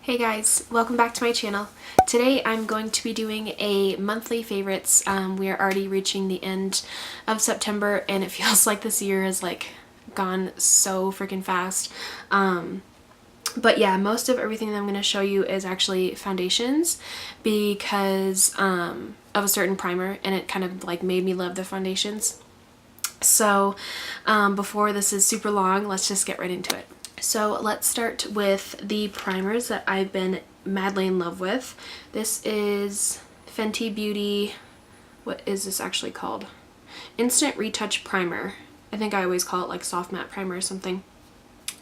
Hey guys, welcome back to my channel. Today I'm going to be doing a monthly favorites. We are already reaching the end of September and it feels like this year has like gone so freaking fast. But yeah, most of everything that I'm going to show you is actually foundations because of a certain primer, and it kind of like made me love the foundations. So before this is super long, let's just get right into it. So let's start with the primers that I've been madly in love with. This is Fenty Beauty, what is this actually called? Instant Retouch Primer. I think I always call it like soft matte primer or something.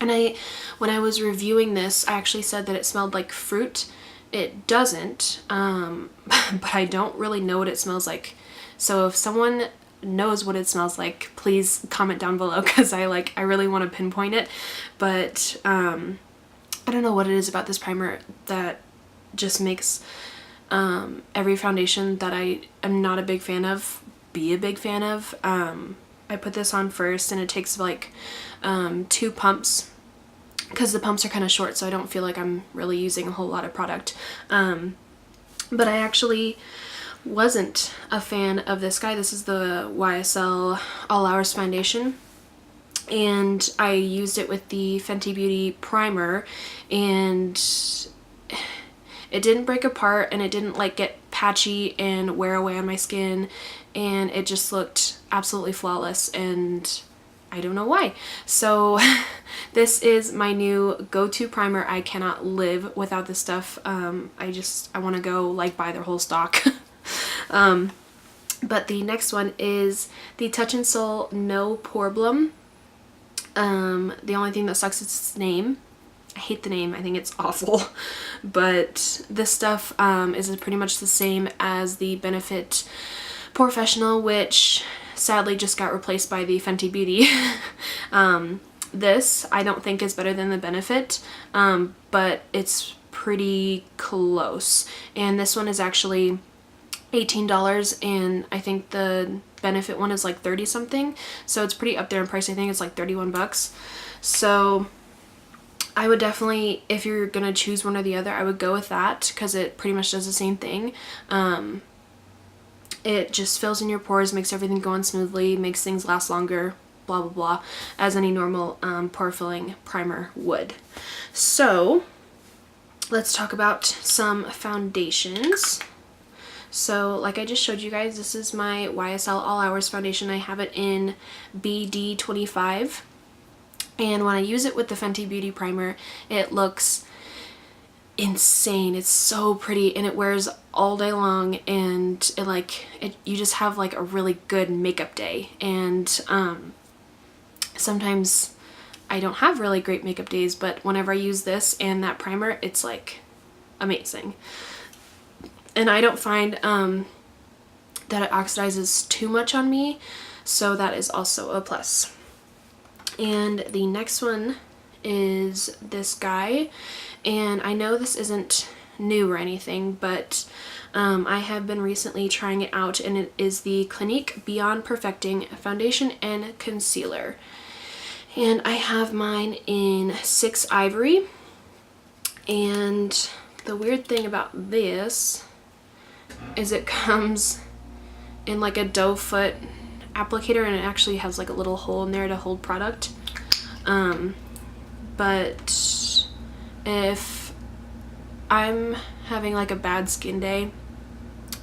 And when I was reviewing this, I actually said that it smelled like fruit. It doesn't, but I don't really know what it smells like. So if someone knows what it smells like, please comment down below, because I really want to pinpoint it. But I don't know what it is about this primer that just makes every foundation that I am not a big fan of be a big fan of. I put this on first and it takes like 2 pumps, because the pumps are kind of short, so I don't feel like I'm really using a whole lot of product. But I actually wasn't a fan of this guy. This is the YSL All Hours foundation, and I used it with the Fenty Beauty primer, and it didn't break apart and it didn't like get patchy and wear away on my skin, and it just looked absolutely flawless, and I don't know why. So this is my new go-to primer. I cannot live without this stuff. I want to go like buy their whole stock. But the next one is the Touch in Sol No Pore. The only thing that sucks is its name. I hate the name. I think it's awful. But this stuff is pretty much the same as the Benefit Professional, which sadly just got replaced by the Fenty Beauty. This I don't think is better than the Benefit, but it's pretty close. And this one is actually $18, and I think the Benefit one is like 30 something, so it's pretty up there in price. I think it's like 31 bucks. So I would definitely, if you're gonna choose one or the other, I would go with that because it pretty much does the same thing. It just fills in your pores, makes everything go on smoothly, makes things last longer, blah blah blah, as any normal pore filling primer would. So let's talk about some foundations. So like I just showed you guys, this is my YSL All Hours foundation. I have it in BD25, and when I use it with the Fenty Beauty primer, it looks insane. It's so pretty and it wears all day long, and you just have like a really good makeup day. And sometimes I don't have really great makeup days, but whenever I use this and that primer, it's like amazing. And I don't find that it oxidizes too much on me, so that is also a plus. And the next one is this guy, and I know this isn't new or anything, but I have been recently trying it out, and it is the Clinique Beyond Perfecting Foundation and Concealer. And I have mine in 6 Ivory, and the weird thing about this is it comes in like a doe foot applicator, and it actually has like a little hole in there to hold product. But if I'm having like a bad skin day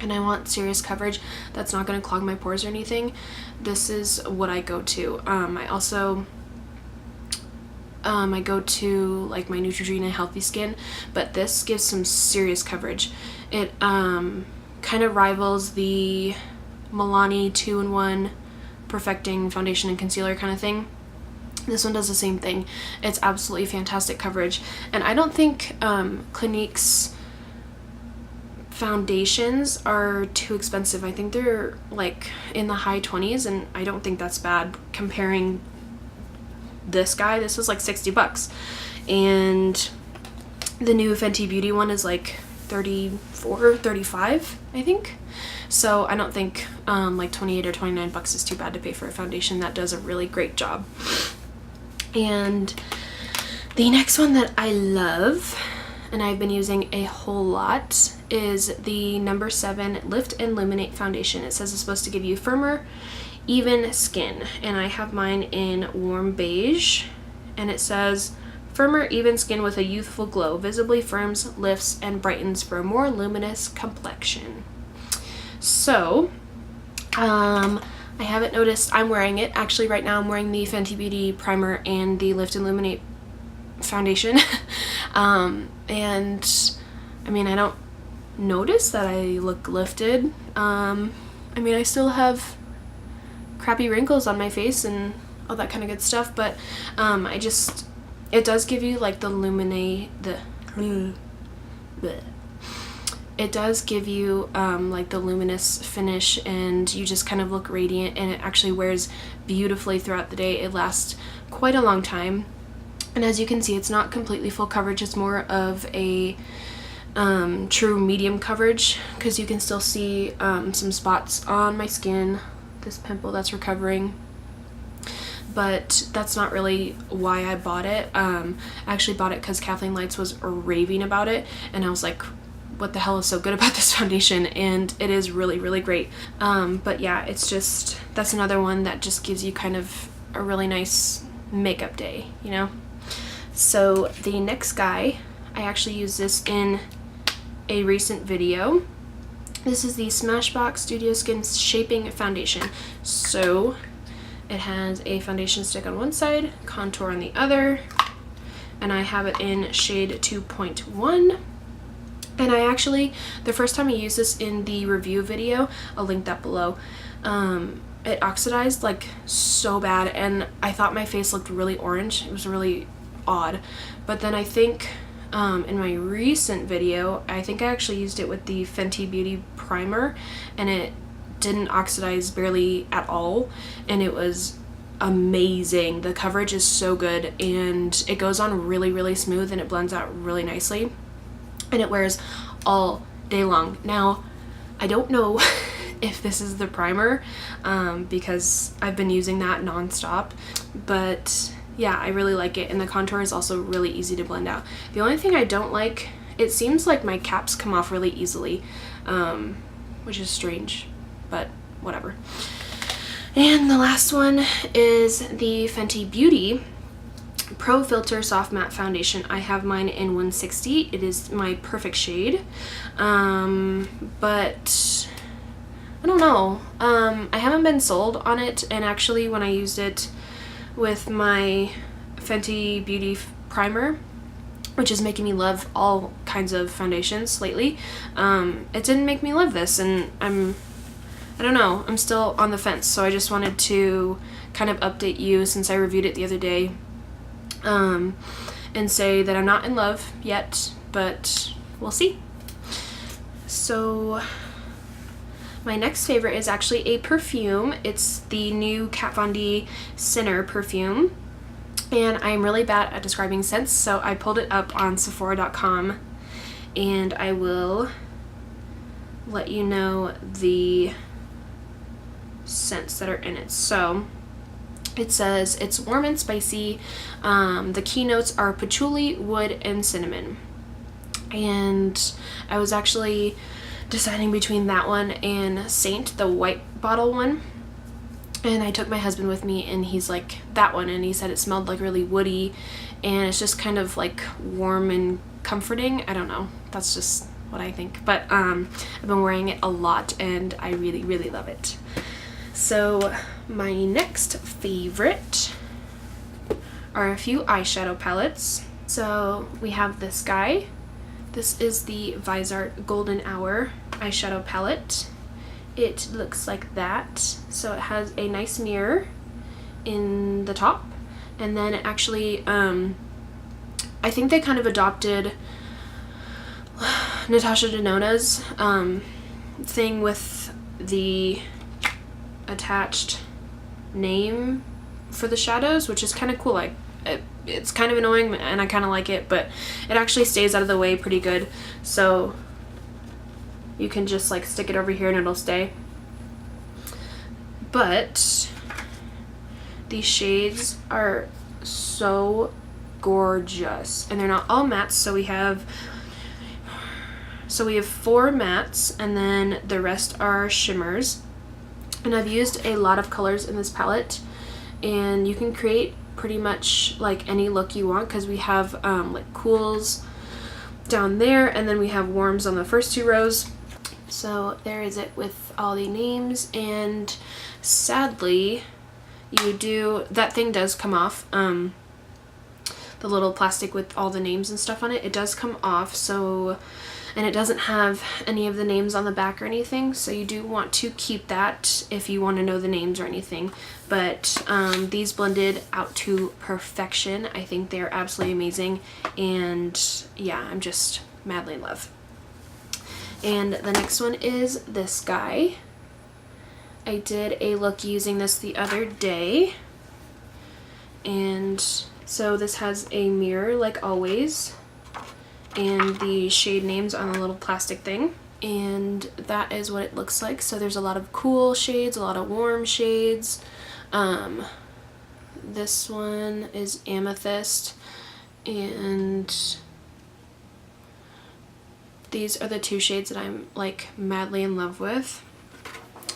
and I want serious coverage that's not going to clog my pores or anything, this is what I go to. I also I go to like my Neutrogena Healthy Skin, but this gives some serious coverage. It kind of rivals the Milani 2-in-1 Perfecting Foundation and Concealer kind of thing. This one does the same thing. It's absolutely fantastic coverage, and I don't think Clinique's foundations are too expensive. I think they're like in the high 20s, and I don't think that's bad comparing this guy. This was like 60 bucks, and the new Fenty Beauty one is like 34, 35, I think. So I don't think like 28 or 29 bucks is too bad to pay for a foundation that does a really great job. And the next one that I love and I've been using a whole lot, is the number 7 Lift and Luminate foundation. It says it's supposed to give you firmer, even skin, and I have mine in warm beige, and it says firmer, even skin with a youthful glow, visibly firms, lifts, and brightens for a more luminous complexion. So, I haven't noticed I'm wearing it. Actually, right now I'm wearing the Fenty Beauty primer and the Lift and Luminate foundation. And I mean, I don't notice that I look lifted. I mean, I still have crappy wrinkles on my face and all that kind of good stuff, but it does give you like the it does give you like the luminous finish, and you just kind of look radiant, and it actually wears beautifully throughout the day. It lasts quite a long time, and as you can see, it's not completely full coverage. It's more of a true medium coverage, because you can still see some spots on my skin, this pimple that's recovering, but that's not really why I bought it. I actually bought it because Kathleen Lights was raving about it, and I was like, what the hell is so good about this foundation? And it is really, really great. But yeah, it's just, that's another one that just gives you kind of a really nice makeup day, you know? So the next guy, I actually used this in a recent video. This is the Smashbox Studio Skin Shaping Foundation. So it has a foundation stick on one side, contour on the other, and I have it in shade 2.1. And I actually, the first time I used this in the review video, I'll link that below, it oxidized like so bad, and I thought my face looked really orange. It was really odd. But then I think in my recent video, I think I actually used it with the Fenty Beauty primer, and it didn't oxidize barely at all, and it was amazing. The coverage is so good, and it goes on really, really smooth, and it blends out really nicely, and it wears all day long. Now, I don't know if this is the primer, because I've been using that nonstop, but yeah, I really like it, and the contour is also really easy to blend out. The only thing I don't like, it seems like my caps come off really easily, which is strange, but whatever. And the last one is the Fenty Beauty Pro Filt'r Soft Matte Foundation. I have mine in 160. It is my perfect shade, but I don't know. I haven't been sold on it, and actually when I used it with my Fenty Beauty primer, which is making me love all kinds of foundations lately, it didn't make me love this, and I don't know, I'm still on the fence. So I just wanted to kind of update you since I reviewed it the other day, and say that I'm not in love yet, but we'll see. So my next favorite is actually a perfume. It's the new Kat Von D Sinner Perfume, and I'm really bad at describing scents, so I pulled it up on Sephora.com, and I will let you know the scents that are in it. So it says it's warm and spicy. The keynotes are patchouli, wood, and cinnamon. And I was actually deciding between that one and Saint, the white bottle one. And I took my husband with me, and he's like, that one, and he said it smelled like really woody, and it's just kind of like warm and comforting. I don't know, that's just what I think. But I've been wearing it a lot, and I really, really love it. So my next favorite are a few eyeshadow palettes. So we have this guy. This is the Viseart Golden Hour eyeshadow palette. It looks like that. So it has a nice mirror in the top, and then it actually, I think they kind of adopted Natasha Denona's thing with the attached name for the shadows, which is kind of cool. Like it's kind of annoying, and I kind of like it, but it actually stays out of the way pretty good, so you can just like stick it over here and it'll stay. But these shades are so gorgeous, and they're not all mattes. So we have So we have 4 mattes, and then the rest are shimmers. And I've used a lot of colors in this palette, and you can create pretty much like any look you want, because we have like cools down there, and then we have warms on the first 2 rows. So there is it with all the names, and sadly that thing does come off. The little plastic with all the names and stuff on it does come off, so, and it doesn't have any of the names on the back or anything, so you do want to keep that if you want to know the names or anything. But these blended out to perfection. I think they're absolutely amazing, and yeah, I'm just madly in love. And the next one is this guy. I did a look using this the other day, and so this has a mirror like always, and the shade names on the little plastic thing, and that is what it looks like. So there's a lot of cool shades, a lot of warm shades. This one is Amethyst, and these are the 2 shades that I'm like madly in love with.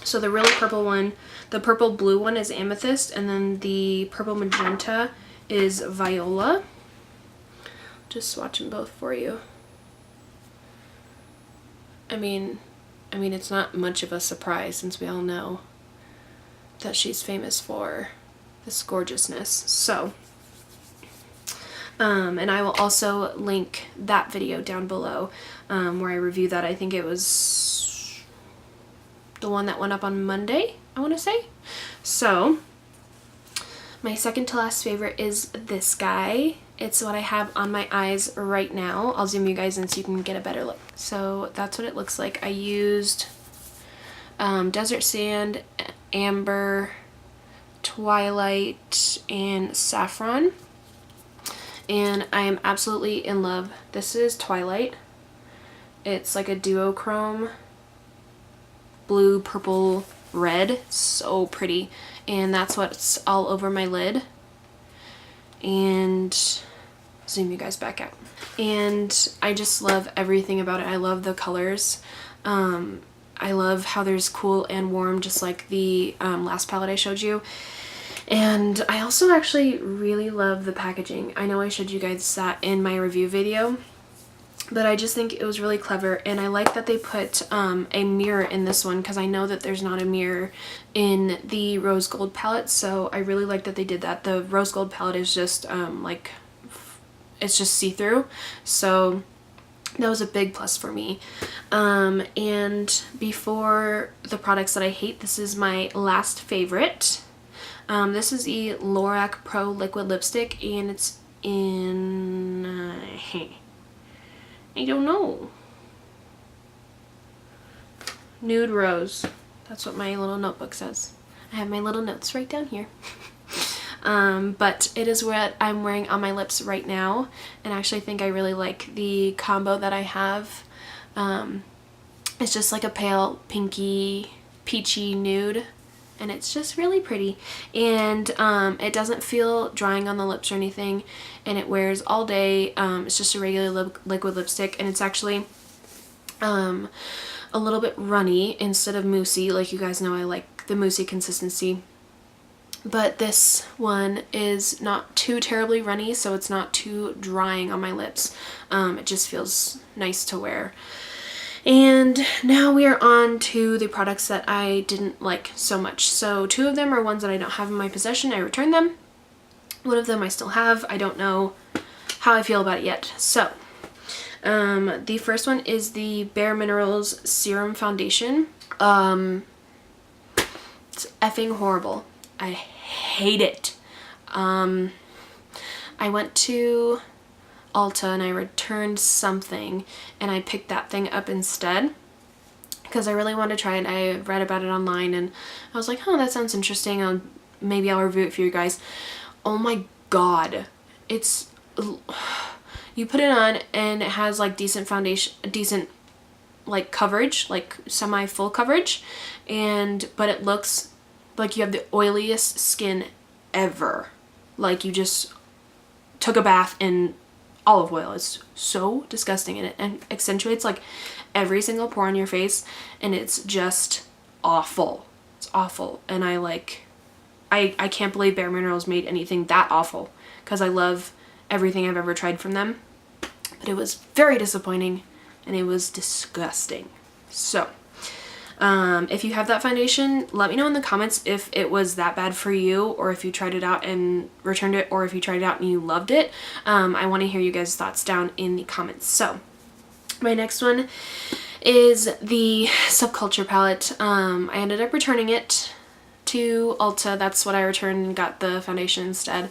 So the really purple one, the purple blue one is Amethyst, and then the purple magenta is Viola. Just swatch them both for you. I mean it's not much of a surprise, since we all know that she's famous for this gorgeousness. So and I will also link that video down below, where I review that. I think it was the one that went up on Monday, I want to say. So my second to last favorite is this guy. It's what I have on my eyes right now. I'll zoom you guys in so you can get a better look. So that's what it looks like. I used Desert Sand, Amber, Twilight, and Saffron. And I am absolutely in love. This is Twilight. It's like a duochrome, blue, purple, red. So pretty. And that's what's all over my lid. And zoom you guys back out. And I just love everything about it. I love the colors. I love how there's cool and warm, just like the last palette I showed you. And I also actually really love the packaging. I know I showed you guys that in my review video, but I just think it was really clever, and I like that they put a mirror in this one, because I know that there's not a mirror in the rose gold palette, so I really like that they did that. The rose gold palette is just like, it's just see-through, so that was a big plus for me. And before the products that I hate, this is my last favorite. This is the Lorac Pro Liquid Lipstick, and it's in I don't know, Nude Rose. That's what my little notebook says. I have my little notes right down here. But it is what I'm wearing on my lips right now, and I actually think I really like the combo that I have. It's just like a pale pinky peachy nude, and it's just really pretty, and it doesn't feel drying on the lips or anything, and it wears all day. It's just a regular liquid lipstick, and it's actually a little bit runny instead of moussey. Like, you guys know I like the moussey consistency, but this one is not too terribly runny, so it's not too drying on my lips. It just feels nice to wear. And now we are on to the products that I didn't like so much. So 2 of them are ones that I don't have in my possession. I returned them. 1 of them I still have. I don't know how I feel about it yet. So the first one is the Bare Minerals Serum Foundation. It's effing horrible. I hate it. I went to Ulta and I returned something, and I picked that thing up instead because I really wanted to try it. I read about it online and I was like, oh, that sounds interesting. Maybe I'll review it for you guys. Oh my god, it's, you put it on and it has like decent foundation, decent like coverage, like semi full coverage, but it looks like you have the oiliest skin ever. Like you just took a bath in olive oil. It's so disgusting, and it accentuates like every single pore on your face, and it's just awful. It's awful. And I can't believe Bare Minerals made anything that awful, because I love everything I've ever tried from them. But it was very disappointing, and it was disgusting. So if you have that foundation, let me know in the comments if it was that bad for you, or if you tried it out and returned it, or if you tried it out and you loved it. I want to hear you guys' thoughts down in the comments. So my next one is the Subculture palette. I ended up returning it to Ulta. That's what I returned and got the foundation instead.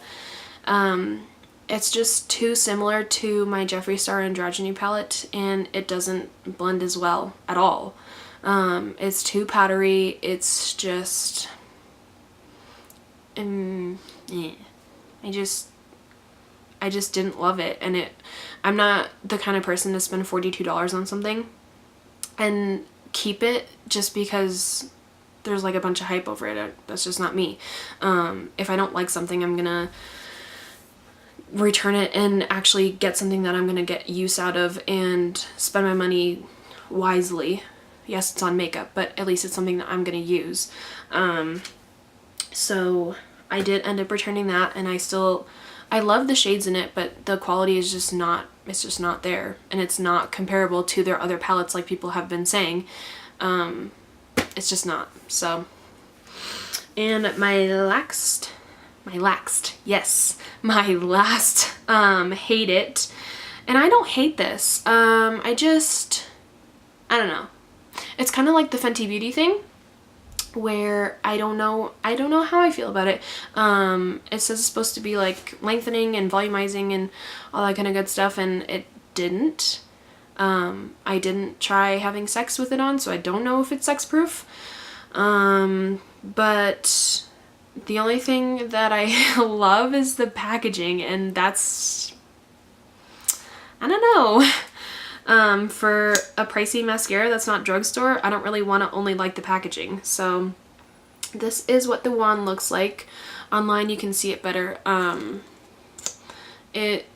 It's just too similar to my Jeffree Star Androgyny palette, and it doesn't blend as well at all. It's too powdery. It's just, yeah. I just didn't love it, and I'm not the kind of person to spend $42 on something and keep it just because there's like a bunch of hype over it. That's just not me. If I don't like something, I'm gonna return it and actually get something that I'm gonna get use out of and spend my money wisely. Yes, it's on makeup, but at least it's something that I'm gonna use. So I did end up returning that, and I love the shades in it, but the quality is just not, it's just not there, and it's not comparable to their other palettes like people have been saying. It's just not. So, and my last hate it, and I don't hate this. I don't know. It's kind of like the Fenty Beauty thing, where I don't know how I feel about it. It says it's supposed to be like lengthening and volumizing and all that kind of good stuff, and it didn't. I didn't try having sex with it on, so I don't know if it's sex proof. But the only thing that I love is the packaging, and that's, I don't know. For a pricey mascara that's not drugstore, I don't really want to only like the packaging. So this is what the wand looks like. Online you can see it better. It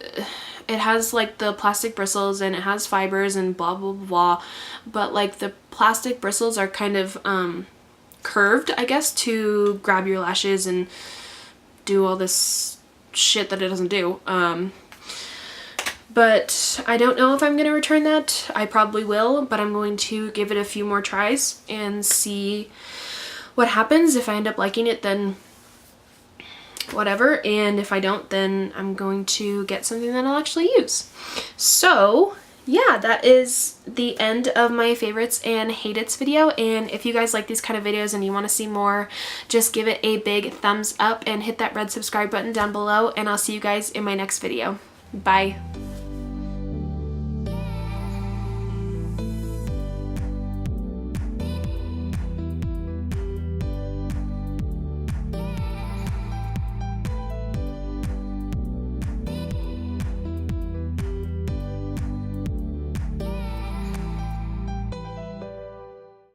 has like the plastic bristles, and it has fibers and blah blah blah, but like the plastic bristles are kind of curved, I guess, to grab your lashes and do all this shit that it doesn't do. But I don't know if I'm going to return that. I probably will, but I'm going to give it a few more tries and see what happens. If I end up liking it, then whatever, and if I don't, then I'm going to get something that I'll actually use. So yeah, that is the end of my favorites and hate-its video, and if you guys like these kind of videos and you want to see more, just give it a big thumbs up and hit that red subscribe button down below, and I'll see you guys in my next video. Bye.